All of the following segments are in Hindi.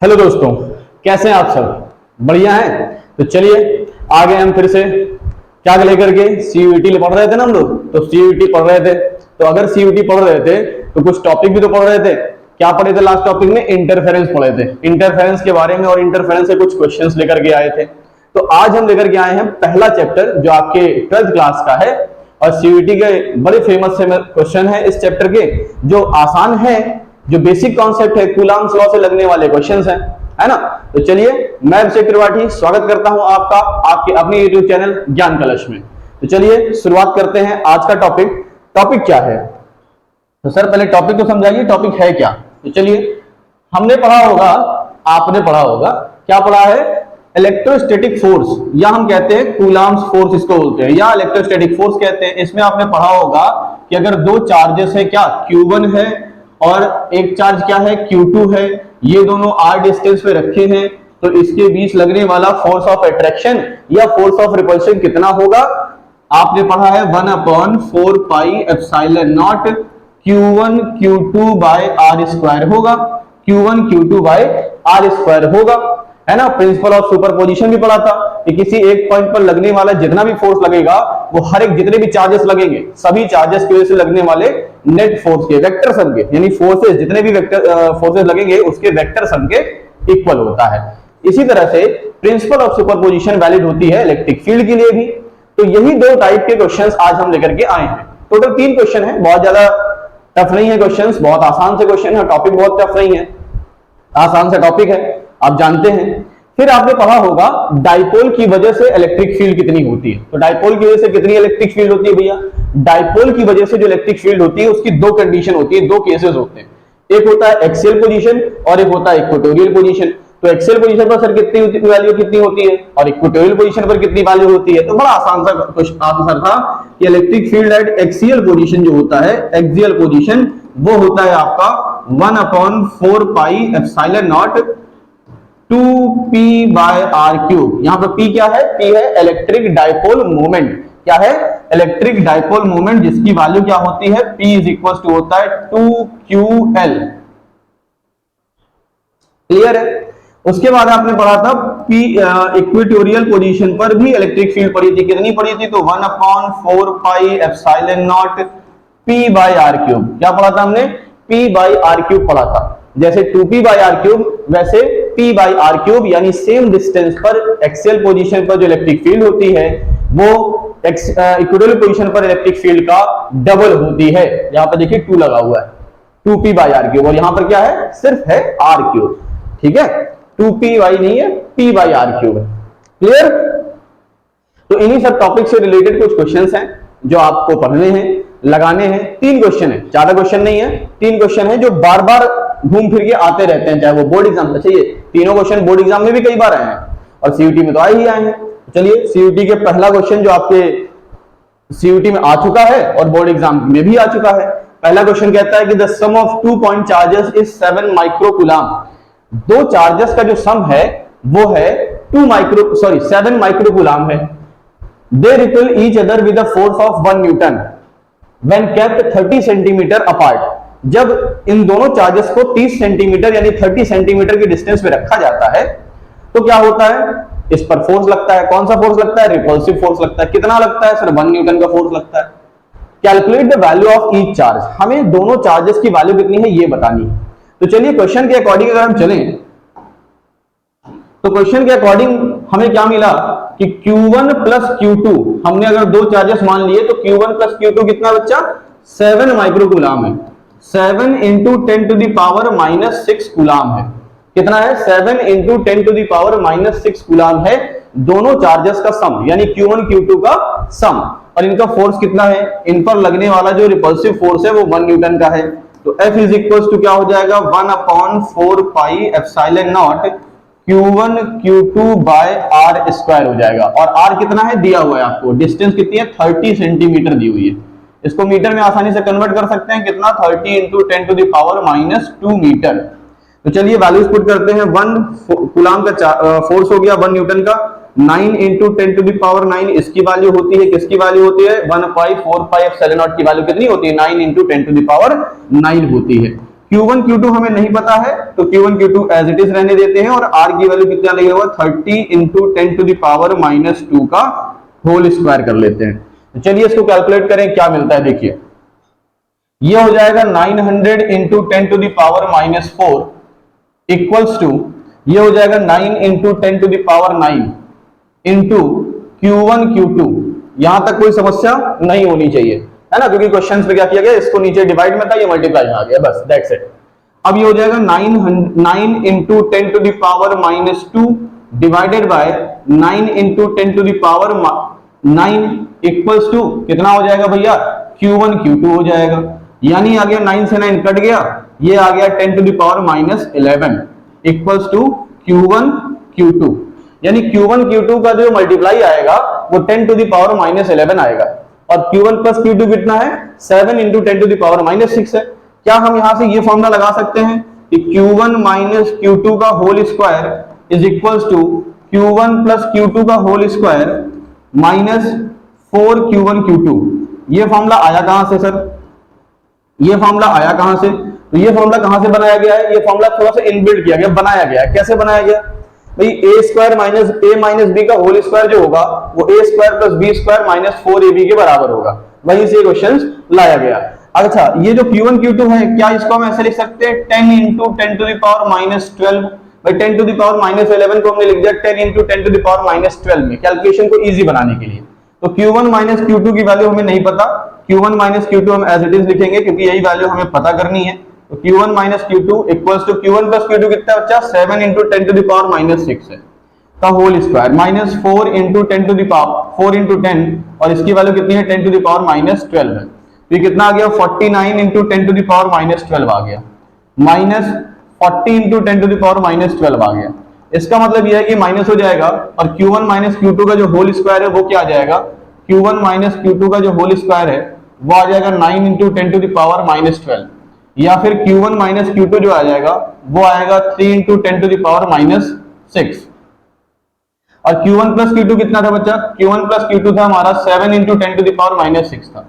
हेलो दोस्तों, कैसे हैं आप सब? बढ़िया हैं? तो चलिए आगे हम फिर से क्या लेकर के सीयूईटी पढ़ रहे थे ना हम लोग। तो सीयूईटी पढ़ रहे थे, तो अगर सीयूईटी पढ़ रहे थे तो कुछ टॉपिक भी तो पढ़ रहे थे। क्या पढ़े थे लास्ट टॉपिक में? इंटरफेरेंस पढ़े थे, इंटरफेरेंस के बारे में, और इंटरफेरेंस से कुछ क्वेश्चंस लेकर के आए थे। तो आज हम लेकर के आए हैं पहला चैप्टर जो आपके 12th क्लास का है, और सीयूईटी के बड़े फेमस क्वेश्चन है इस चैप्टर के, जो आसान है, जो बेसिक कॉन्सेप्ट है, कूलम्ब्स लॉ से लगने वाले क्वेश्चंस हैं, है ना। तो चलिए, मैं अभिषेक त्रिपाठी स्वागत करता हूं आपका आपके अपने यूट्यूब चैनल ज्ञान कलश में। तो चलिए शुरुआत करते हैं आज का टॉपिक क्या है। तो सर पहले टॉपिक तो समझाइए, टॉपिक है क्या। तो चलिए, हमने पढ़ा होगा, आपने पढ़ा होगा, क्या पढ़ा है? इलेक्ट्रोस्टैटिक फोर्स, या हम कहते हैं कूलम्ब्स फोर्स इसको बोलते हैं, या इलेक्ट्रोस्टैटिक फोर्स कहते हैं। इसमें आपने पढ़ा होगा कि अगर दो चार्जेस है, क्या Q1 है और एक चार्ज क्या है Q2 है, ये दोनों r डिस्टेंस पे रखे हैं, तो इसके बीच लगने वाला फोर्स ऑफ अट्रैक्शन या फोर्स ऑफ रिपल्शन कितना होगा? आपने पढ़ा है 1/4 pi epsilon naught Q1 Q2 by r square होगा, Q1 Q2 by r square होगा, है ना। प्रिंसिपल ऑफ सुपरपोजिशन भी पढ़ा था कि किसी एक पॉइंट पर लगने वाला जितना भी फोर्स लगेगा, वो हर एक जितने भी चार्जेस लगेंगे, सभी चार्जेस की वजह से लगने वाले नेट फोर्स के वेक्टर सम के, यानी फोर्सेस जितने भी फोर्सेस लगेंगे उसके वेक्टर सम के इक्वल होता है। इसी तरह से प्रिंसिपल ऑफ सुपरपोजिशन वैलिड होती है इलेक्ट्रिक फील्ड के लिए भी। तो यही दो टाइप के क्वेश्चंस आज हम लेकर के आए हैं। टोटल 3 क्वेश्चन है, बहुत ज्यादा टफ नहीं है क्वेश्चंस, बहुत आसान से क्वेश्चन है, टॉपिक बहुत टफ नहीं है, आसान सा टॉपिक है, आप जानते हैं। फिर आपने पढ़ा होगा डाइपोल की वजह से इलेक्ट्रिक फील्ड कितनी होती है। तो डाइपोल की वजह से कितनी इलेक्ट्रिक फील्ड होती है भैया? डाइपोल की वजह से जो इलेक्ट्रिक फील्ड होती है उसकी दो कंडीशन होती है, दो केसेस होते हैं। एक होता है एक्सियल पोजीशन और एक होता है इक्वेटोरियल पोजीशन। तो एक्सियल पोजीशन पर सर कितनी वैल्यू कितनी होती है, और इक्वेटोरियल पोजीशन पर कितनी वैल्यू होती है? तो बड़ा आसान सा आंसर था कि electric field at axial position जो होता है, एक्सियल पोजीशन, वो होता है आपका 1/4 pi epsilon naught 2p by r cube. यहां पर p क्या है? p है इलेक्ट्रिक डाइपोल मोमेंट। क्या है? इलेक्ट्रिक डाइपोल मोमेंट, जिसकी वैल्यू क्या होती है? p इज इक्वल टू होता है 2ql। क्लियर है? उसके बाद आपने पढ़ा था p इक्वेटोरियल पोजीशन पर भी इलेक्ट्रिक फील्ड पड़ी थी। कितनी पड़ी थी? तो 1/4 pi epsilon naught p by r cube. क्या पढ़ा था हमने? p बाय r क्यूब पढ़ा था। जैसे 2p बाय r क्यूब, वैसे p बाय r क्यूब, यानी सेम डिस्टेंस पर एक्सियल पोजीशन पर जो इलेक्ट्रिक फील्ड होती है वो इक्वेटोरियल पोजीशन पर इलेक्ट्रिक फील्ड का डबल होती है। यहां पर देखिए 2 लगा हुआ है, 2p बाय r क्यूब, और यहां पर क्या है? सिर्फ है r क्यूब। ठीक है, 2p बाय नहीं है, p बाय r क्यूब है। क्लियर? तो इन्हीं सब टॉपिक से रिलेटेड कुछ क्वेश्चंस हैं जो आपको पढ़ने हैं, लगाने हैं। 3 क्वेश्चन है, ज्यादा क्वेश्चन नहीं है, 3 क्वेश्चन है जो बार बार घूम फिर के आते रहते हैं, चाहे वो बोर्ड एग्जाम। अच्छा, ये तीनों क्वेश्चन बोर्ड एग्जाम में भी कई बार आए हैं और सीयूटी में तो आए ही आए हैं। चलिए, सीयूटी के पहला क्वेश्चन जो आपके सीयूटी में आ चुका है और बोर्ड एग्जाम में भी आ चुका है। पहला क्वेश्चन कहता है कि the sum of 2 point charges is 7 microcoulomb. दो चार्जेस का जो सम है वो है 7 माइक्रोकूलम है। They repel each other with the force of 1 newton when kept 30 centimetre apart. जब इन दोनों चार्जेस को 30 सेंटीमीटर यानी 30 सेंटीमीटर की डिस्टेंस पे रखा जाता है तो क्या होता है? इस पर फोर्स लगता है। कौन सा फोर्स लगता है? रिपल्सिव फोर्स लगता है। कितना लगता है? सिर्फ 1 न्यूटन का फोर्स लगता है। Calculate the value of each charge. हमें दोनों चार्जेस की वैल्यू कितनी है ये बतानी है। तो चलिए, क्वेश्चन के अकॉर्डिंग अगर हम चलें तो क्वेश्चन के अकॉर्डिंग हमें क्या मिला कि Q1 प्लस Q2, हमने अगर दो चार्जेस मान लिए तो Q1 प्लस Q2 कितना बच्चा? 7 माइक्रोकूलम है। 7 into 10 to the power -6 coulomb है। कितना है? 7 into 10 to the power -6 coulomb है दोनों चार्जेस का सम, यानी Q1 Q2 का सम। और इनका फोर्स कितना है? इन पर लगने वाला जो रिपल्सिव फोर्स है वो 1 न्यूटन का है। तो F इज इक्वल टू क्या हो जाएगा? 1/4 pi epsilon naught Q1 Q2 by r square हो जाएगा। और r कितना है? दिया हुआ है आपको। डिस्टेंस कितनी है? 30 सेंटीमीटर दी हुई है। इसको मीटर में आसानी से कन्वर्ट कर सकते हैं। कितना? 30 into 10 to the power -2 metre. तो चलिए वैल्यूज पुट करते हैं। 1 कूलम का फोर्स हो गया 1 न्यूटन का। 9 इंटू 10 टू द पावर 9 इसकी वैल्यू होती है, किसकी वैल्यू होती है? 1/4 पाई एप्सिलॉन नॉट की वैल्यू कितनी होती है? 9 इंटू 10 टू द पावर 9 होती है। Q1 Q2 हमें नहीं पता है, तो Q1 Q2 as it is रहने देते हैं और R की वैल्यू कितना लिया हुआ 30 इंटू 10 टू द पावर -2 का होल स्क्वायर कर लेते हैं। तो चलिए इसको कैलकुलेट करें, क्या मिलता है देखिए। ये हो जाएगा 900 into 10 to the power -4 equals to, ये हो जाएगा 9 into 10 to the power 9 into Q1 Q2। यहां तक कोई समस्या नहीं होनी चाहिए, है ना, क्योंकि क्वेश्चन पे क्या किया गया, इसको नीचे डिवाइड में था, ये मल्टीप्लाई में आ गया, बस दैट्स इट। अब ये हो जाएगा 9 into 10 to the power -2 divided by 9 into 10 to the power 9 equals to कितना हो जाएगा भैया, Q1 Q2 हो जाएगा। यानी आ गया 9 से 9 कट गया, ये आ गया 10 to the power -11 equals to Q1 Q2। यानी Q1 Q2 का जो मल्टीप्लाई आएगा वो 10 टू द पावर -11 आएगा, और Q1 प्लस Q2 कितना है, 7 इंटू 10 टू द पावर -6 है। क्या हम यहां से ये फॉर्मूला लगा सकते हैं कि Q1 माइनस Q2 का whole square is equals to Q1 plus Q2 का whole square minus 4Q1 Q2। ये फॉर्मूला आया कहां से सर, ये फॉर्मूला आया कहां से, तो ये फॉर्मूला कहां से बनाया गया है, ये फॉर्मूला थोड़ा सा इनबिल्ट किया गया, बनाया गया है। कैसे बनाया गया भाई, A square minus A minus B का होल स्क्वायर जो होगा वो A square plus B square minus 4ab के बराबर होगा, वहीं से क्वेश्चन लाया गया। अच्छा, ये जो Q1 Q2 है, क्या इसको हम ऐसे लिख सकते हैं 10 इंटू 10 टू द पावर -12, भाई 10 टू द पावर -11 को हमने लिख दिया 10 इंटू 10 टू द पावर -12 में, कैलकुलेशन को इजी बनाने के लिए। तो Q1 माइनस Q2 की वैल्यू हमें नहीं पता, Q1 माइनस Q2 हम एज इट इज लिखेंगे क्योंकि यही वैल्यू हमें पता करनी है। तो Q1 minus Q2 equals to Q1 plus Q2 कितना बच्चा, 7 इंटू 10 टू द पावर -6 है का whole square minus 4 into 10 to the power 4 into 10, और इसकी वैल्यू कितनी है 10 टू द पावर -12 है। तो ये कितना आ गया 49 इंटू 10 टू द पावर -12 आ गया, minus 40 into 10 to the power -12 आ गया। इसका मतलब यह है कि माइनस हो जाएगा, और Q1 माइनस Q2 का जो होल स्क्वायर है वो क्या आ जाएगा, Q1 माइनस Q2 का जो होल स्क्वायर है वो आ जाएगा 9 इंटू 10 टू द पावर -12, या फिर Q1 माइनस Q2 जो आ जाएगा वो आएगा 3 इंटू 10 टू द पावर -6। और Q1 प्लस Q2 कितना था बच्चा, Q1 प्लस Q2 था हमारा 7 इंटू 10 टू द पावर -6 था,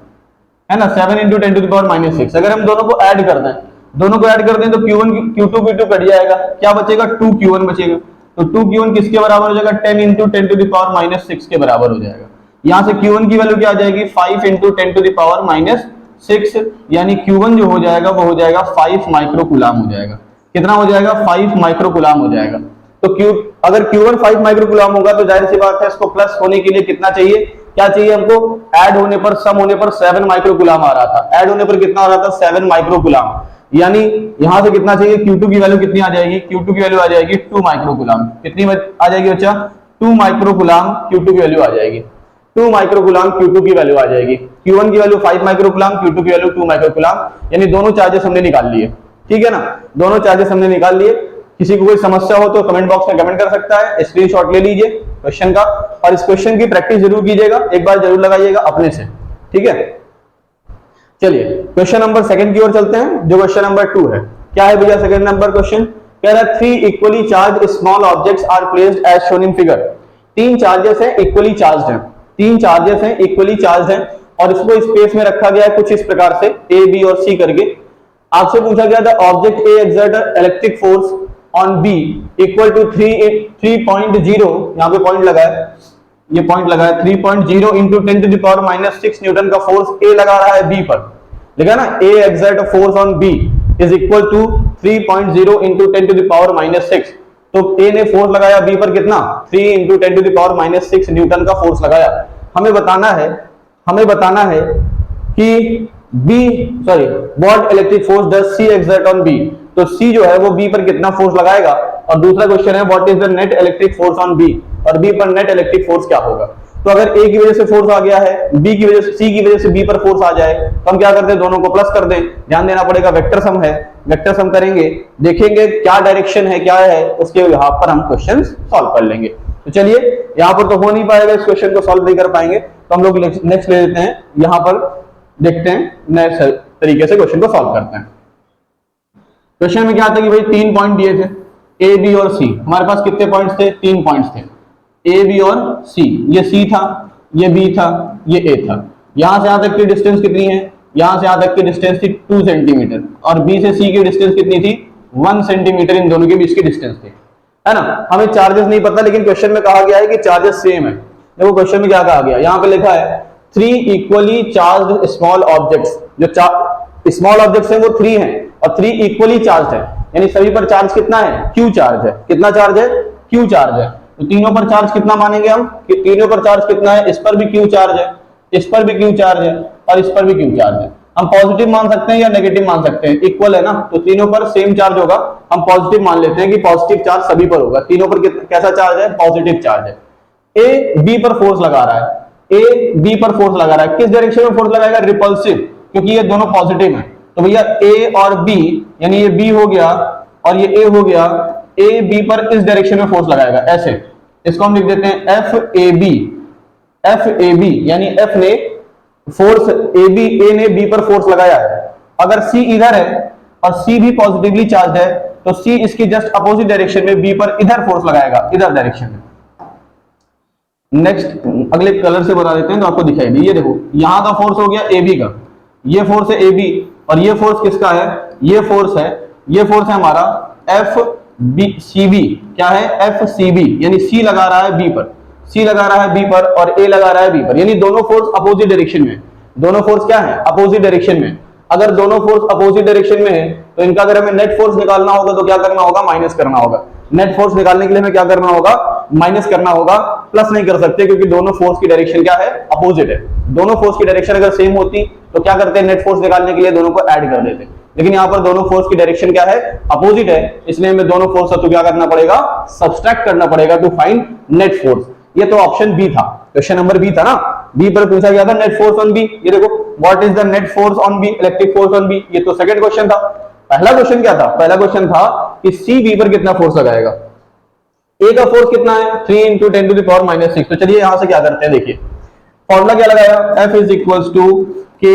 है ना, 7 इंटू 10 टू द पावर -6। अगर हम दोनों को ऐड कर दें, दोनों को ऐड कर दें तो Q1 Q2 Q2 कट जाएगा, क्या बचेगा 2Q1 बचेगा। तो 2Q1 किसके बराबर हो जाएगा, 10 इंटू 10 टू द पावर -6 के बराबर हो जाएगा। यहां से Q1 की वैल्यू क्या आ जाएगी 5 इंटू 10 टू द पावर -6, यानी Q1 जो हो जाएगा वो हो जाएगा 5 माइक्रोकूलम हो जाएगा। कितना हो जाएगा 5 माइक्रोकूलम हो जाएगा। तो अगर Q1 5 माइक्रोकूलम होगा तो जाहिर सी बात है इसको प्लस होने के लिए कितना चाहिए, क्या चाहिए हमको, ऐड होने पर सम होने पर 7 माइक्रोकूलम आ रहा था, ऐड होने पर कितना आ रहा था 7 माइक्रोकूलम, यानी यहां से कितना चाहिए Q2 की वैल्यू कितनी आ जाएगी, Q2 की वैल्यू आ जाएगी 2 माइक्रोकूलम। कितनी आ जाएगी बच्चा, 2 माइक्रोकूलम Q2 की वैल्यू आ जाएगी, 2 माइक्रोकूलम Q2 की वैल्यू आ जाएगी। Q1 की वैल्यू 5 माइक्रोकूलम, Q2 की वैल्यू 2 माइक्रोकूलम, यानी दोनों चार्जेस हमने निकाल लिए, ठीक है ना, दोनों चार्जेस हमने निकाल लिए। किसी को कोई समस्या हो तो कमेंट बॉक्स में कमेंट कर सकता है, स्क्रीनशॉट ले लीजिए क्वेश्चन का, और इस क्वेश्चन की प्रैक्टिस जरूर कीजिएगा, एक बार जरूर लगाइएगा अपने से, ठीक है। चलिए क्वेश्चन नंबर 2 की ओर चलते हैं, जो क्वेश्चन नंबर 2 है। क्या है भैया सेकंड नंबर क्वेश्चन, कह रहा है 3 equally charge small objects are placed as shown in figure. 3 charges हैं इक्वली चार्ज्ड हैं, 3 चार्जेस हैं इक्वली चार्ज हैं, और इसको स्पेस में रखा गया है कुछ इस प्रकार से A B और C करके। आपसे पूछा गया था object A exert electric force on B equal to 3.0, यहाँ पे पॉइंट लगा है, ये पॉइंट लगा है 3.0 into 10 to the power -6 newton का फोर्स A लगा रहा है B पर, देखा ना, A exert force on B is equal to 3.0 into 10 to the power -6। तो A ने फोर्स लगाया B पर कितना, 3 into 10 to the power -6 newton का फोर्स लगाया। हमें बताना है कि what electric force does C exert on B। तो C जो है वो B पर कितना फोर्स लगाएगा, और दूसरा क्वेश्चन है what is the net electric force on B, और B पर नेट इलेक्ट्रिक फोर्स क्या होगा। तो अगर A की वजह से फोर्स आ गया है, B की वजह से, C की वजह से B पर फोर्स आ जाए, तो हम क्या करते हैं, दोनों को प्लस कर दें। ध्यान देना पड़ेगा, वेक्टर सम है, वेक्टर सम करेंगे, देखेंगे क्या डायरेक्शन है क्या है, उसके यहाँ पर हम क्वेश्चन सॉल्व कर लेंगे। तो चलिए, यहाँ पर तो हो नहीं पाएगा, इस क्वेश्चन को सॉल्व नहीं कर पाएंगे, तो हम लोग नेक्स्ट ले लेते हैं, यहाँ पर देखते हैं नेक्स्ट तरीके से क्वेश्चन को सॉल्व करते हैं। क्वेश्चन में क्या आता है कि भाई 3 पॉइंट दिए थे A B और C, हमारे पास कितने पॉइंट्स थे, 3 पॉइंट्स थे A B और C। ये C था, ये B था, ये A था। यहां से यहां तक की डिस्टेंस कितनी है, यहां से यहां तक की डिस्टेंस थी 2 सेंटीमीटर और बी से सी की डिस्टेंस कितनी थी 1 सेंटीमीटर, इन दोनों के बीच की डिस्टेंस थी, है ना। हमें चार्जेस नहीं पता, लेकिन क्वेश्चन में कहा गया है कि चार्जेस सेम है। देखो क्वेश्चन में क्या कहा गया, यहाँ पे लिखा है 3 इक्वली चार्ज्ड स्मॉल ऑब्जेक्ट्स। जो स्मॉल ऑब्जेक्ट्स हैं वो 3 हैं और 3 इक्वली चार्ज है, यानी सभी पर चार्ज कितना है, क्यू चार्ज है। कितना चार्ज है, क्यू चार्ज है। तो तीनों पर चार्ज कितना मानेंगे हम कि तीनों पर चार्ज कितना है, इस पर भी क्यू चार्ज है, इस पर भी क्यू चार्ज है और इस पर भी क्यू चार्ज है। हम पॉजिटिव मान सकते हैं या नेगेटिव मान सकते हैं, इक्वल है ना, तो तीनों पर सेम चार्ज होगा। हम पॉजिटिव मान लेते हैं कि पॉजिटिव चार्ज सभी पर होगा। तीनों पर कैसा चार्ज है, पॉजिटिव चार्ज है। ए बी पर फोर्स लगा रहा है, ए बी पर फोर्स लगा रहा है, किस डायरेक्शन में फोर्स लगाएगा, रिपल्सिव, क्योंकि ये दोनों पॉजिटिव हैं। तो भैया ए और बी, यानी ये बी हो गया और ये ए हो गया, ए बी पर इस डायरेक्शन में फोर्स लगाएगा, ऐसे। इसको हम लिख देते हैं F A B, F A B, यानी एफ ने फोर्स ए बी, ए ने बी पर फोर्स लगाया है। अगर सी इधर है और सी भी पॉजिटिवली चार्ज है, तो सी इसकी जस्ट अपोजिट डायरेक्शन में बी पर इधर फोर्स लगाएगा, इधर डायरेक्शन में। नेक्स्ट अगले कलर से बता देते हैं तो आपको दिखाई दे। ये देखो यहां का फोर्स हो गया ए बी का, ये फोर्स है ए बी और ये फोर्स किसका है, ये फोर्स है हमारा एफ बी सी बी। क्या है, एफ सी बी, यानी सी लगा रहा है बी पर, सी लगा रहा है बी पर और ए लगा रहा है बी पर, यानी दोनों फोर्स अपोजिट डायरेक्शन में। दोनों फोर्स क्या है, अपोजिट डायरेक्शन में। अगर दोनों फोर्स अपोजिट डायरेक्शन में है तो इनका अगर हमें नेट फोर्स निकालना होगा तो क्या करना होगा, माइनस करना होगा। नेट फोर्स निकालने के लिए हमें क्या करना होगा, माइनस करना होगा, प्लस नहीं कर सकते, क्योंकि दोनों फोर्स की डायरेक्शन क्या है, अपोजिट है। दोनों फोर्स की डायरेक्शन अगर सेम होती तो क्या करते हैं, नेट फोर्स निकालने के लिए दोनों को ऐड कर देते, लेकिन यहाँ पर दोनों फोर्स की डायरेक्शन क्या है, अपोजिट है, इसलिए हमें दोनों फोर्स का तो क्या करना पड़ेगा, सब्सट्रैक्ट करना पड़ेगा टू फाइंड नेट फोर्स। ये तो ऑप्शन बी था, क्वेश्चन नंबर बी था ना, बी पर पूछा गया था नेट फोर्स ऑन बी। ये देखो what is the net force on B, electric force on B, ये तो सेकंड क्वेश्चन था। पहला क्वेश्चन क्या था, पहला क्वेश्चन था कि सी बी पर कितना फोर्स लगाएगा। ए का फोर्स कितना है, 3 × 10⁻⁻6। तो चलिए यहां से क्या करते हैं, देखिए फॉर्मूला क्या लगाया, F is equals to K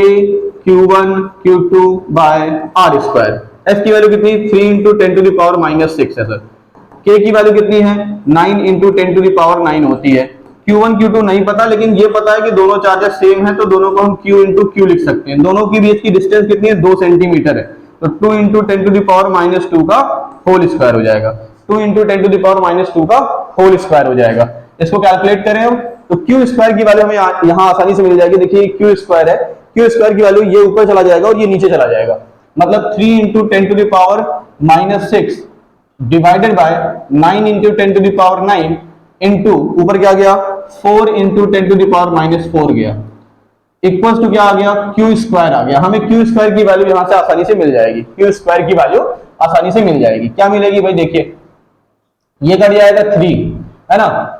Q1 Q2 by R square. F की वैल्यू कितनी, 3 × 10⁻⁻6 है सर। K की वैल्यू कितनी है, 9 × 10⁻9 होती है। Q1 Q2 नहीं पता, लेकिन ये पता है कि दोनों चार्जेस सेम है, तो दोनों को हम Q × Q लिख सकते हैं। दोनों के बीच की डिस्टेंस कितनी है, 2 सेंटीमीटर है, तो 2 × 10⁻2 का होल स्क्वायर हो जाएगा। 2 × 10⁻2 का होल स्क्वायर हो जाएगा। इसको कैलकुलेट करें हम तो क्यू स्क्वायर की वैल्यू हमें यहाँ आसानी से मिल जाएगी। देखिए क्यू स्क्वायर है, क्यू स्क्वायर की वैल्यू ये ऊपर चला जाएगा और ये नीचे चला जाएगा, मतलब 3 × 10⁻⁻6 डिवाइडेड बाय 9 × 10⁻9 इंटू ऊपर क्या गया, 4 × 10⁻4 गया, इक्वल्स टू क्या आ गया, क्यू स्क्वायर आ गया। हमें क्यू स्क्वायर की वैल्यू यहां से आसानी से मिल जाएगी, क्यू स्क्वायर की वैल्यू आसानी से मिल जाएगी। क्या मिलेगी भाई, देखिए ये कट जाएगा 3, है ना,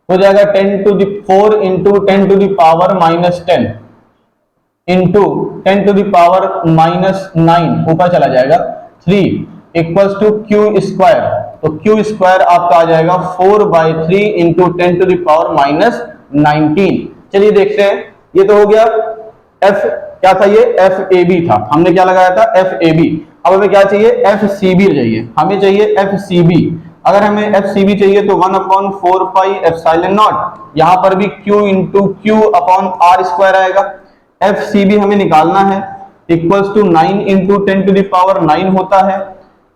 हो जाएगा 10⁴ इंटू 10⁻⁻10 इंटू 10⁻⁻9 ऊपर चला जाएगा 3 इक्वल्स टू क्यू स्क्वायर। तो क्यू स्क्वायर आपका आ जाएगा 4/3 × 10⁻19। चलिए देखते हैं, ये तो हो गया एफ, क्या था ये, एफ ए बी था, हमने क्या लगाया था, एफ ए बी। अब हमें क्या चाहिए, एफ सी बी चाहिए, हमें चाहिए एफ सी बी। अगर हमें एफ सी बी चाहिए तो 1/4πε0, यहां पर भी q × Q/r² आएगा। एफ सी बी हमें निकालना है, इक्वल्स टू 9 × 10⁻9 होता है।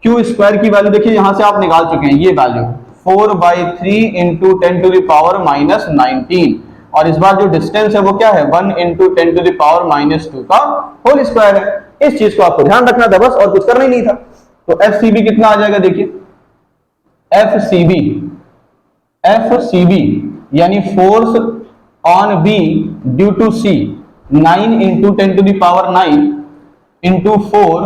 क्यू स्क्वायर की वैल्यू देखिए यहां से आप निकाल चुके हैं, ये वैल्यू 4/3 × 10⁻19, और इस बार जो डिस्टेंस है वो क्या है, 1 × 10⁻2 का होल स्क्वायर है। इस चीज को आपको ध्यान रखना था बस, और कुछ करना ही नहीं था। तो एफ सी बी कितना आ जाएगा, देखिए एफ सी बी यानी force on B due to C 9 × 10⁻9 into 4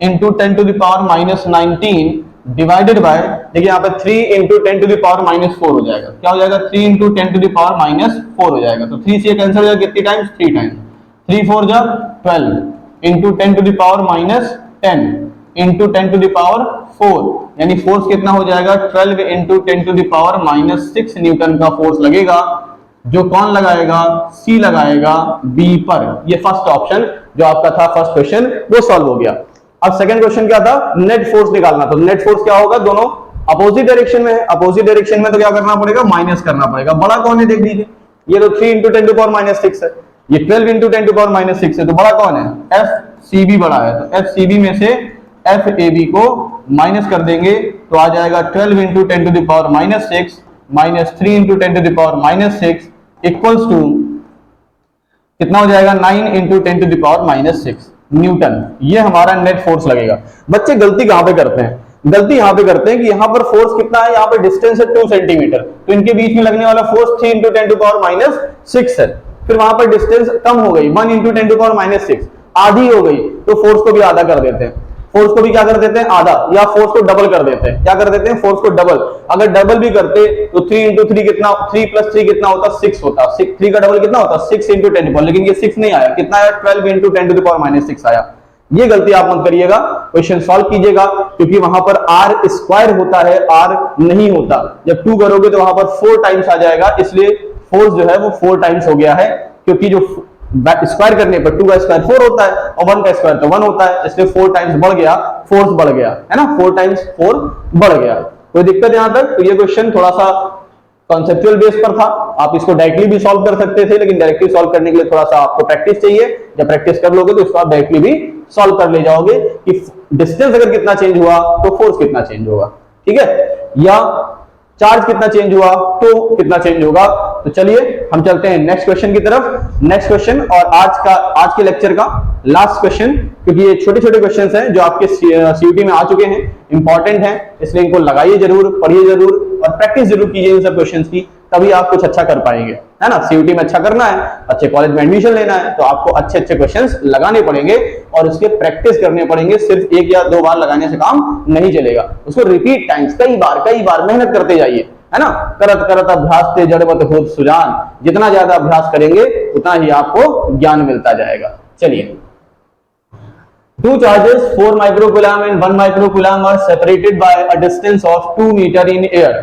× 10⁻19 divided by, देखिए यहाँ पे 3 × 10⁻4 हो जाएगा। क्या हो जाएगा, 3 × 10⁻4 हो जाएगा। तो 3 से कैंसिल हो जाएगा, कितनी टाइम्स, 3 टाइम्स, 3 4 जा 12 × 10⁻10 इंटू 10⁻4, यानी फोर्स कितना हो जाएगा, 12 × 10⁻6 न्यूटन का फोर्स लगेगा, जो कौन लगाएगा, सी लगाएगा बी पर। ये फर्स्ट ऑप्शन जो आपका था, फर्स्ट क्वेश्चन वो सॉल्व हो गया। अब सेकंड क्वेश्चन क्या था, नेट फोर्स निकालना। तो नेट फोर्स क्या होगा, दोनों अपोजिट डायरेक्शन में है, अपोजिट डायरेक्शन में तो क्या करना पड़ेगा, माइनस करना पड़ेगा। बड़ा कौन है देख लीजिए, ये तो 3 × 10⁻6 है, ये 12 इंटू 10 टू पावर माइनस 6 है, तो बड़ा कौन है? FCB बड़ा है, तो FCB में से FAB को माइनस कर देंगे तो आ जाएगा 12 into 10 to the power minus 6 minus 3 into 10 to the power minus 6 equals to कितना हो जाएगा? 9 into 10 to the power minus 6 newton. ये हमारा नेट फोर्स लगेगा। बच्चे गलती कहां पे करते हैं? गलती यहां पे करते हैं कि यहां पर फोर्स कितना है, यहां पर डिस्टेंस है 2 सेंटीमीटर, तो इनके बीच में लगने वाला force 3 into 10 to power minus 6 है। फिर वहां पर डिस्टेंस कम हो गई, 1 इंटू 10 टू पावर माइनस 6 आधी हो गई, तो फोर्स को भी आधा कर देते हैं। फोर्स को भी क्या कर देते हैं? आधा, या फोर्स को डबल कर देते हैं। क्या कर देते हैं? फोर्स को डबल। अगर डबल भी करते तो 3 इंटू 3 कितना, 3 प्लस 3 कितना होता? 6 होता। 3 का डबल कितना होता? 6 इंटू 10 पर, लेकिन ये 6 नहीं आया, कितना आया? 12 इंटू 10 टू पावर माइनस 6 आया। ये गलती आप मत करिएगा, क्वेश्चन सॉल्व कीजिएगा, क्योंकि वहां पर r स्क्वायर होता है, r नहीं होता। जब 2 करोगे तो वहां पर 4 टाइम्स आ जाएगा, इसलिए फोर्स जो है वो 4 टाइम्स हो गया है, क्योंकि जो स्क्वायर करने पर 2 का स्क्वायर 4 होता है और 1 का स्क्वायर तो 1 होता है, इसलिए 4 टाइम्स बढ़ गया, फोर्स बढ़ गया, है ना? 4 टाइम्स 4 बढ़ गया। कोई दिक्कत यहां तक? तो ये क्वेश्चन थोड़ा सा कॉन्सेप्चुअल बेस पर था, आप इसको डायरेक्टली भी सॉल्व कर सकते थे, लेकिन डायरेक्टली सॉल्व करने के लिए थोड़ा सा आपको प्रैक्टिस चाहिए। जब प्रैक्टिस कर लोगे तो इसको आप डायरेक्टली भी सॉल्व कर ले जाओगे कि डिस्टेंस अगर कितना चेंज हुआ तो फोर्स कितना चेंज होगा, ठीक है? या चार्ज कितना चेंज हुआ तो कितना चेंज होगा। तो चलिए हम चलते हैं नेक्स्ट क्वेश्चन की तरफ। नेक्स्ट क्वेश्चन और आज के लेक्चर का लास्ट क्वेश्चन, क्योंकि ये छोटे छोटे क्वेश्चंस हैं जो आपके सीयूटी में आ चुके हैं, इंपॉर्टेंट हैं, इसलिए इनको लगाइए जरूर, पढ़िए जरूर और प्रैक्टिस जरूर कीजिए इन सब क्वेश्चंस की, तभी आप कुछ अच्छा कर पाएंगे, है ना? सीयूटी में अच्छा करना है, अच्छे कॉलेज में एडमिशन लेना है, तो आपको अच्छे अच्छे क्वेश्चंस लगाने पड़ेंगे और उसके प्रैक्टिस करने पड़ेंगे। सिर्फ 1 या 2 बार लगाने से काम नहीं चलेगा, उसको रिपीट टाइम्स कई बार मेहनत करते जाइए, है ना? करत करत अभ्यास ते जड़वत होत सुजान, जितना ज्यादा अभ्यास करेंगे उतना ही आपको ज्ञान मिलता जाएगा। चलिए, 2 charges 4 microcoulomb and 1 microcoulomb are separated by a distance of 2 meter in air।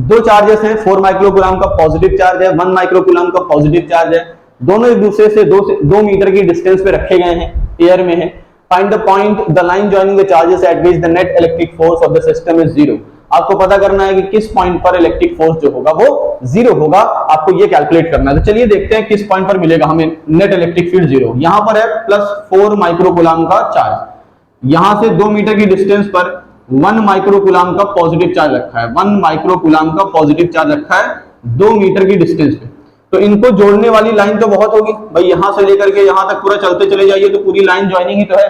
2 charges हैं, 4 माइक्रोकूलम का पॉजिटिव चार्ज है, 1 माइक्रोकूलम का पॉजिटिव चार्ज है, दोनों एक दूसरे से 2 मीटर की डिस्टेंस पे रखे गए हैं, एयर में है। Find the point the line joining the charges eight which the net electric force of the system is 0। आपको पता करना है कि किस पॉइंट पर इलेक्ट्रिक फोर्स जो होगा वो 0 होगा, आपको ये कैलकुलेट करना है। तो चलिए देखते हैं किस पॉइंट पर मिलेगा हमें नेट इलेक्ट्रिक फील्ड 0। यहां पर है +4 माइक्रोकूलम का चार्ज, यहां से 2 मीटर की डिस्टेंस पर 1 माइक्रोकूलम का पॉजिटिव चार्ज रखा है, 1 माइक्रोकूलम का पॉजिटिव चार्ज रखा है 2 मीटर की डिस्टेंस पे। तो इनको जोड़ने वाली लाइन तो बहुत होगी भाई, यहां से लेकर के यहां तक पूरा चलते चले जाइए तो पूरी लाइन ज्वाइनिंग ही तो है,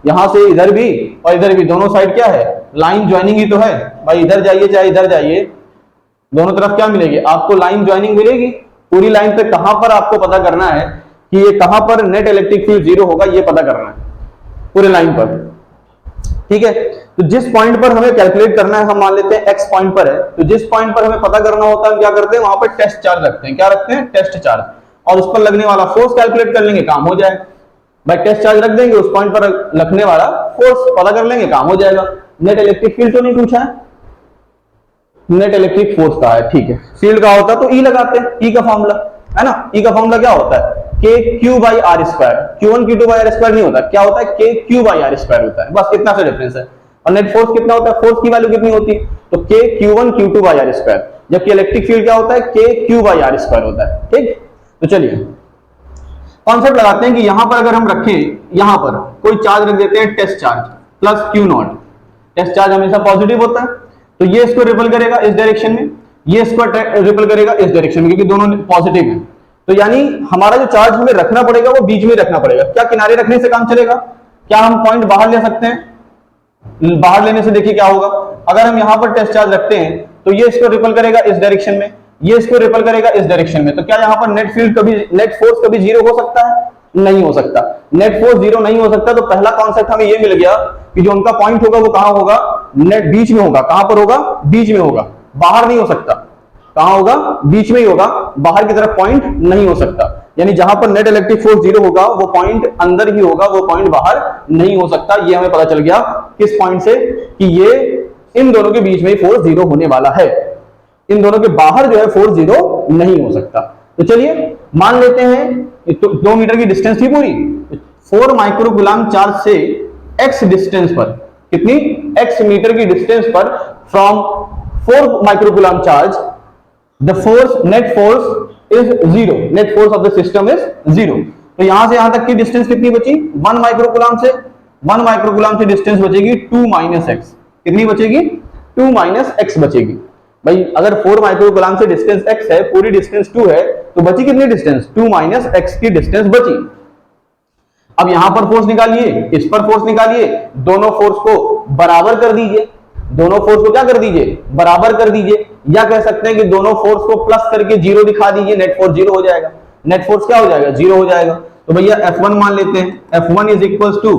यहां से इधर भी और इधर भी, दोनों साइड क्या है? लाइन ज्वाइनिंग ही तो है भाई। इधर जाइए चाहे इधर जाइए, दोनों तरफ क्या मिलेगी? आपको लाइन ज्वाइनिंग मिलेगी। पूरी लाइन पे कहां पर आपको पता करना है कि ये कहां पर नेट इलेक्ट्रिक फील्ड 0 होगा, ये पता करना है पूरे लाइन पर, ठीक है? तो जिस पॉइंट पर हमें कैलकुलेट करना है, हम मान लेते हैं x पॉइंट पर है, तो जिस पॉइंट पर हमें पता करना होता है, क्या करते हैं? वहां पर टेस्ट चार्ज रखते हैं। क्या रखते हैं? टेस्ट चार्ज, और उस पर लगने वाला फोर्स कैलकुलेट कर लेंगे, काम हो जाएगा भाई। टेस्ट चार्ज रख देंगे, उस पॉइंट पर लगने वाला फोर्स पता कर लेंगे, काम हो जाएगा। नेट इलेक्ट्रिक फील्ड तो नहीं पूछा है, नेट इलेक्ट्रिक फोर्स का है, ठीक है? फील्ड का होता तो E लगाते हैं, E का फॉर्मूला है ना? E का फॉर्मूला क्या होता है? KQ/R²। Q1 Q2 by R² नहीं होता, क्या होता है? KQ/R² होता है, बस इतना सा डिफरेंस है। और नेट फोर्स कितना होता है? फोर्स की वैल्यू कितनी होती है? तो KQ1 Q2 by R², जबकि इलेक्ट्रिक फील्ड क्या होता है? KQ/R² होता है, ठीक? तो चलिए कॉन्सेप्ट लगाते हैं कि यहां पर अगर हम रखें, यहां पर कोई चार्ज रख देते हैं, test charge +Q0। Test charge हमेशा पॉजिटिव होता है, तो ये इसको रिपल करेगा इस डायरेक्शन में, ये इसको रिपल करेगा इस डायरेक्शन में, क्योंकि दोनों पॉजिटिव हैं। तो यानी हमारा जो चार्ज हमें रखना पड़ेगा वो बीच में रखना पड़ेगा। क्या किनारे रखने से काम चलेगा? क्या हम पॉइंट बाहर ले सकते हैं? बाहर लेने से देखिए क्या होगा। अगर हम यहां पर टेस्ट चार्ज रखते हैं तो ये इसको रिपल करेगा इस डायरेक्शन में, ये इसको रिपल करेगा इस डायरेक्शन में, तो क्या यहां पर नेट फोर्स कभी 0 हो सकता है? नहीं हो सकता। नेट फोर्स 0 नहीं हो सकता, तो पहला कॉन्सेप्ट हमें ये मिल गया कि जो उनका पॉइंट होगा वो कहां होगा? नेट बीच में होगा। कहां पर होगा? बीच में होगा, बाहर नहीं हो सकता। कहां होगा? बीच में ही होगा, बाहर की तरफ पॉइंट नहीं हो सकता। यानी जहां पर नेट इलेक्ट्रिक फोर्स 0 होगा वो पॉइंट अंदर ही होगा, वो पॉइंट बाहर नहीं हो सकता। ये हमें पता चल गया किस पॉइंट से कि ये इन दोनों के बीच में ही फोर्स 0 होने वाला है, इन दोनों के बाहर जो है फोर्स 0 नहीं हो सकता। तो चलिए मान लेते हैं 2 मीटर की डिस्टेंस थी पूरी, 4 माइक्रोकूलम चार्ज से x डिस्टेंस पर, कितनी? x मीटर की डिस्टेंस पर from 4 microcoulomb charge, the force, net force is zero, net force of the system is zero. तो यहां से यहां तक की डिस्टेंस कितनी बची? 1 माइक्रोकूलम से 1 माइक्रोकूलम से डिस्टेंस बचेगी 2 माइनस एक्स। कितनी बचेगी? 2 माइनस एक्स बचेगी। भाई अगर 4 माइक्रोकूलम से डिस्टेंस x है, पूरी डिस्टेंस 2 है, तो बची कितनी डिस्टेंस? 2 माइनस एक्स की डिस्टेंस बची। अब यहां पर फोर्स निकालिए, इस पर फोर्स निकालिए, दोनों फोर्स को बराबर कर दीजिए। दोनों फोर्स को क्या कर दीजिए? बराबर कर दीजिए। या कह सकते हैं कि दोनों फोर्स को प्लस करके जीरो दिखा दीजिए, नेट फोर्स जीरो हो जाएगा। नेट फोर्स क्या हो जाएगा? जीरो हो जाएगा। तो भैया F1 मान लेते हैं, F1 is equal to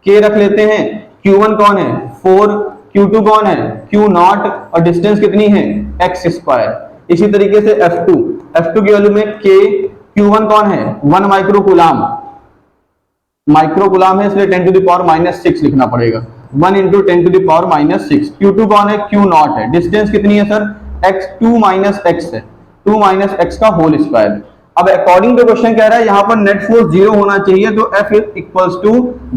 K रख लेते हैं। Q1 कौन है? 4, Q2 कौन है? Q0, और डिस्टेंस कितनी है? x square. इसी तरीके से F2 की वैल्यू में K, Q1 कौन है? 1 माइक्रोकूलम है, इसलिए 10 टू द पावर माइनस 6 लिखना पड़ेगा। 1 into 10 to the power minus 6। Q2 कौन है? Q0 है। डिस्टेंस कितनी है सर? x, 2 माइनस एक्स है, 2 माइनस एक्स का होल स्क्वायर। अब अकॉर्डिंग टू क्वेश्चन कह रहा है यहाँ पर नेट फोर्स जीरो होना चाहिए, तो F इक्वल्स टू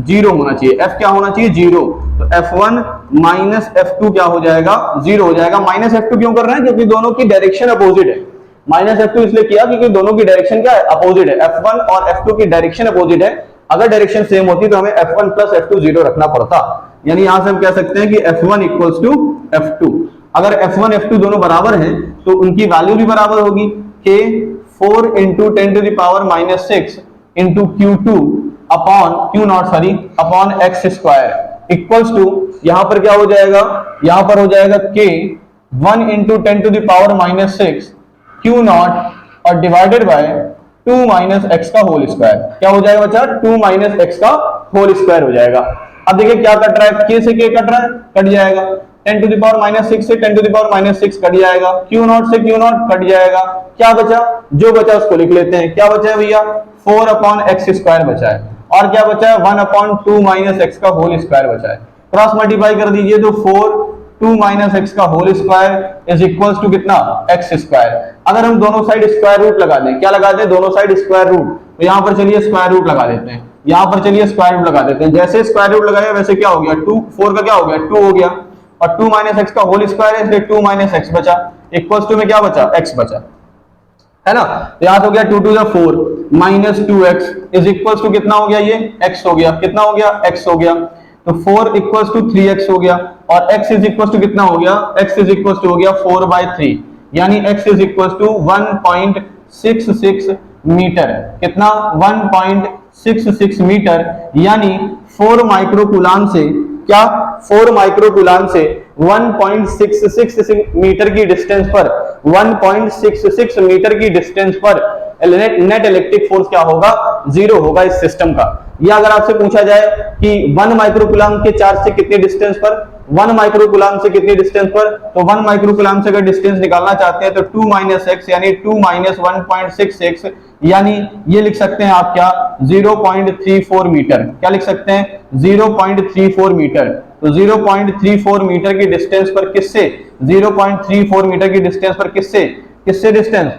जीरो होना चाहिए। F क्या होना चाहिए? जीरो। तो F1 माइनस F2 क्या हो जाएगा? जीरो हो जाएगा। माइनस F2 क्यों कर रहे हैं? क्योंकि दोनों की डायरेक्शन अपोजिट है। माइनस F2 इसलिए किया क्योंकि दोनों की डायरेक्शन क्या है? अपोजिट है। F1 और F2 की डायरेक्शन अपोजिट है। अगर डायरेक्शन सेम होती तो हमें F1 प्लस F2 जीरो रखना पड़ता। यानी यहां से हम कह सकते हैं कि F1 इक्वल्स टू F2। अगर F1 F2 दोनों बराबर हैं तो उनकी वैल्यू भी बराबर होगी। K 4 into 10 to the power minus 6 into Q2 upon x square equals to, यहां पर क्या हो जाएगा? यहां पर हो जाएगा K 1 into 10 to the power minus 6 Q0 और डिवाइडेड बाय 2 माइनस एक्स का होल स्क्वायर। क्या हो जाएगा बच्चा? 2 माइनस एक्स का होल स्क्वायर हो जाएगा। अब देखिए क्या कट रहा है? K से K कट रहा है, कट जाएगा। 10 टू द पावर माइनस 6 से 10 to the power minus 6 cut जाएगा। Q0 से Q0 कट जाएगा। क्या बचा? जो बचा उसको लिख लेते हैं। क्या बचा है भैया? 4 अपॉन एक्स स्क्वायर बचा है। और क्या बचा है? 1 अपॉन 2 माइनस एक्स का होल स्क्वायर बचा है। क्रॉस मल्टीप्लाई कर दीजिए तो 4 2 माइनस एक्स का whole square is equals to कितना? X square. अगर हम दोनों साइड स्क्वायर रूट लगा दें, क्या लगा दें? दोनों साइड स्क्वायर रूट। तो यहां पर चलिए स्क्वायर रूट लगा देते हैं। यहां पर चलिए स्क्वायर रूट लगा देते हैं। जैसे स्क्वायर रूट लगाया वैसे क्या हो गया? 2 4 का क्या हो गया? 2 हो गया, और 2 माइनस एक्स का होल स्क्वायर है, इसलिए 2 माइनस एक्स बचा। इक्वल्स टू में क्या बचा? एक्स बचा, है ना। तो याद हो गया 2 to the 4 minus 2x is equals to कितना हो गया? ये x हो गया। कितना हो गया? x हो गया। तो 4 इक्वल्स टू 3x हो गया, और x इज इक्वल्स टू कितना हो गया? x इज इक्वल्स टू हो गया 4/3, यानी x is equals to 1.66 metre. कितना? 1.66 मीटर, यानी 4 माइक्रोकूलम से क्या? 4 माइक्रोकूलम से 1.66 मीटर की डिस्टेंस पर 1.66 मीटर की डिस्टेंस पर नेट इलेक्ट्रिक फोर्स क्या होगा? जीरो होगा इस सिस्टम का। या अगर आपसे पूछा जाए कि 1 माइक्रोकूलम के चार्ज से कितने डिस्टेंस पर, 1 माइक्रोकूलम से कितनी डिस्टेंस पर, तो 1 माइक्रोकूलम से अगर डिस्टेंस निकालना चाहते हैं तो 2 माइनस एक्स, यानी 2 माइनस 1.66, यानी ये लिख सकते हैं आप क्या? 0.34 मीटर। क्या लिख सकते हैं? 0.34 मीटर। तो 0.34 मीटर की डिस्टेंस पर किससे? 0.34 मीटर की डिस्टेंस पर किससे? किससे डिस्टेंस?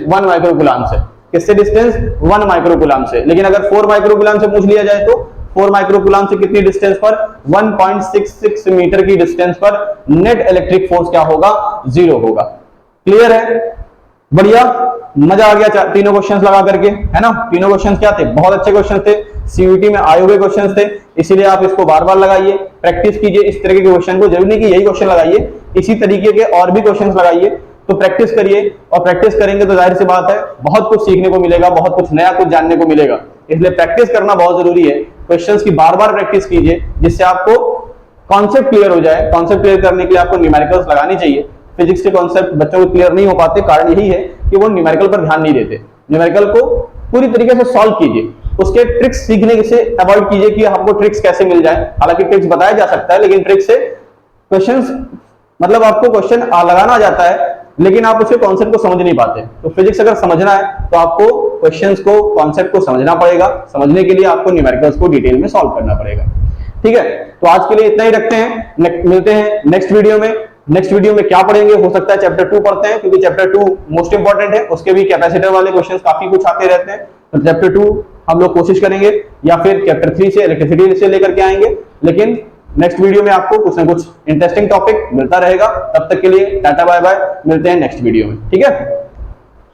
1 माइक्रोकूलम से। किससे डिस्टेंस? 1 माइक्रोकूलम से। लेकिन अगर 4 माइक्रोकूलम से पूछ लिया जाए तो 4 माइक्रोकूलम से कितनी डिस्टेंस पर? 1.66 मीटर की डिस्टेंस पर नेट इलेक्ट्रिक फोर्स क्या होगा? जीरो होगा। क्लियर है? बढ़िया, मजा आ गया तीनों क्वेश्चंस लगा करके, है ना। तीनों क्वेश्चंस क्या थे? बहुत अच्छे क्वेश्चन थे, सीयूटी में आए हुए क्वेश्चंस थे, इसीलिए आप इसको बार बार लगाइए, प्रैक्टिस कीजिए। इस तरह के क्वेश्चन को, जरूरी नहीं कि यही क्वेश्चन लगाइए, इसी तरीके के और भी क्वेश्चंस लगाइए। तो प्रैक्टिस करिए, और प्रैक्टिस करेंगे तो जाहिर सी बात है बहुत कुछ सीखने को मिलेगा, बहुत कुछ नया कुछ जानने को मिलेगा। इसलिए प्रैक्टिस करना बहुत जरूरी है। क्वेश्चंस की बार बार प्रैक्टिस कीजिए, जिससे आपको कॉन्सेप्ट क्लियर हो जाए। कॉन्सेप्ट क्लियर करने के लिए आपको न्यूमेरिकल्स लगानी चाहिए। फिजिक्स के कॉन्सेप्ट बच्चों को क्लियर नहीं हो पाते, कारण यही है कि वो न्यूमेरिकल पर ध्यान नहीं देते। न्यूमेरिकल को पूरी तरीके से सॉल्व कीजिए, उसके ट्रिक्स सीखने से अवॉइड कीजिए कि हमको ट्रिक्स कैसे मिल जाए। हालांकि ट्रिक्स बताया जा सकता है, लेकिन ट्रिक्स से क्वेश्चंस, मतलब आपको क्वेश्चन लगाना आ जाता है, लेकिन आप उसके कॉन्सेप्ट को समझ नहीं पाते। तो फिजिक्स अगर समझना है तो आपको क्वेश्चंस को, कॉन्सेप्ट को समझना पड़ेगा। समझने के लिए आपको न्यूमेरिकल्स को डिटेल में सॉल्व करना पड़ेगा। ठीक है, तो आज के लिए इतना ही रखते हैं। मिलते हैं नेक्स्ट वीडियो में। नेक्स्ट वीडियो में क्या पढ़ेंगे? हो सकता है चैप्टर 2 पढ़ते हैं, क्योंकि चैप्टर 2 मोस्ट इंपॉर्टेंट है। उसके भी कैपेसिटर वाले क्वेश्चंस काफी कुछ आते रहते हैं। तो चैप्टर 2 हम लोग कोशिश करेंगे, या फिर चैप्टर 3 से इलेक्ट्रिसिटी से लेकर के आएंगे। लेकिन नेक्स्ट वीडियो में आपको कुछ ना कुछ इंटरेस्टिंग टॉपिक मिलता रहेगा। तब तक के लिए टाटा बाय बाय, मिलते हैं नेक्स्ट वीडियो में। ठीक है।